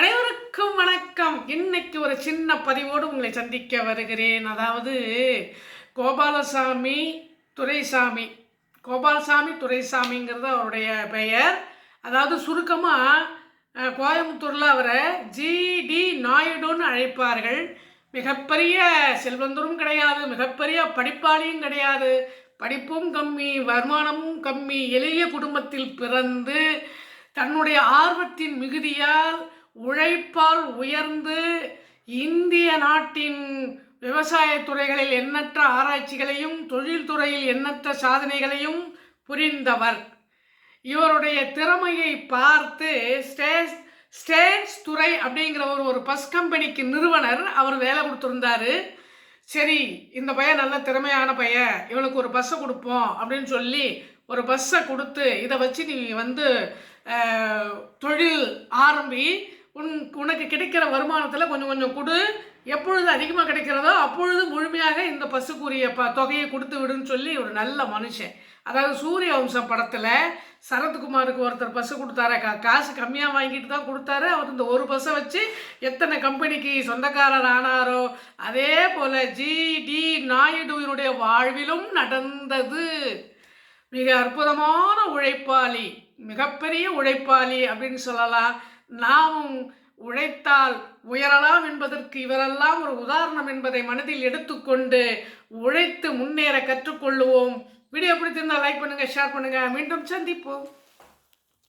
அனைவருக்கும் வணக்கம். இன்னைக்கு ஒரு சின்ன பதிவோடு உங்களை சந்திக்க வருகிறேன். அதாவது கோபாலசாமி துரைசாமி துரைசாமிங்கிறது அவருடைய பெயர். அதாவது சுருக்கமாக கோயம்புத்தூரில் அவரை ஜிடி நாயுடுன்னு அழைப்பார்கள். மிகப்பெரிய செல்வந்தரும் கிடையாது, மிகப்பெரிய படிப்பாளியும் கிடையாது. படிப்பும் கம்மி, வருமானமும் கம்மி, எளிய குடும்பத்தில் பிறந்து தன்னுடைய ஆர்வத்தின் மிகுதியால் உழைப்பால் உயர்ந்து இந்திய நாட்டின் விவசாய துறைகளில் எண்ணற்ற ஆராய்ச்சிகளையும் தொழில்துறையில் எண்ணற்ற சாதனைகளையும் புரிந்தவர். இவருடைய திறமையை பார்த்து ஸ்டேட்ஸ் துறை அப்படிங்கிற ஒரு பஸ் கம்பெனிக்கு நிறுவனர் அவர் வேலை கொடுத்துருந்தாரு. சரி, இந்த பையன் நல்ல திறமையான பையன், இவனுக்கு ஒரு பஸ்ஸை கொடுப்போம் அப்படின்னு சொல்லி ஒரு பஸ்ஸை கொடுத்து, இதை வச்சு நீ தொழில் ஆரம்பி, உனக்கு கிடைக்கிற வருமானத்தில் கொஞ்சம் கொஞ்சம் கொடு, எப்பொழுது அதிகமாக கிடைக்கிறதோ அப்பொழுது முழுமையாக இந்த பஸ்ஸுக்குரிய தொகையை கொடுத்து விடுன்னு சொல்லி ஒரு நல்ல மனுஷன். அதாவது சூரிய வம்சம் படத்தில் சரத்குமாருக்கு ஒருத்தர் பஸ்ஸு கொடுத்தாரு, காசு கம்மியாக வாங்கிட்டு தான் கொடுத்தாரு. அவர் இந்த ஒரு பஸ்ஸை வச்சு எத்தனை கம்பெனிக்கு சொந்தக்காரர் ஆனாரோ அதே போல் ஜிடி நாயுடுவினுடைய வாழ்விலும் நடந்தது. மிக அற்புதமான உழைப்பாளி, மிகப்பெரிய உழைப்பாளி அப்படின்னு சொல்லலாம். நாமும் உழைத்தால் உயரலாம் என்பதற்கு இவரெல்லாம் ஒரு உதாரணம் என்பதை மனதில் எடுத்துக்கொண்டு உழைத்து முன்னேற கற்றுக்கொள்ளுவோம். வீடியோ பிடித்திருந்தால் லைக் பண்ணுங்கள், ஷேர் பண்ணுங்கள். மீண்டும் சந்திப்போம்.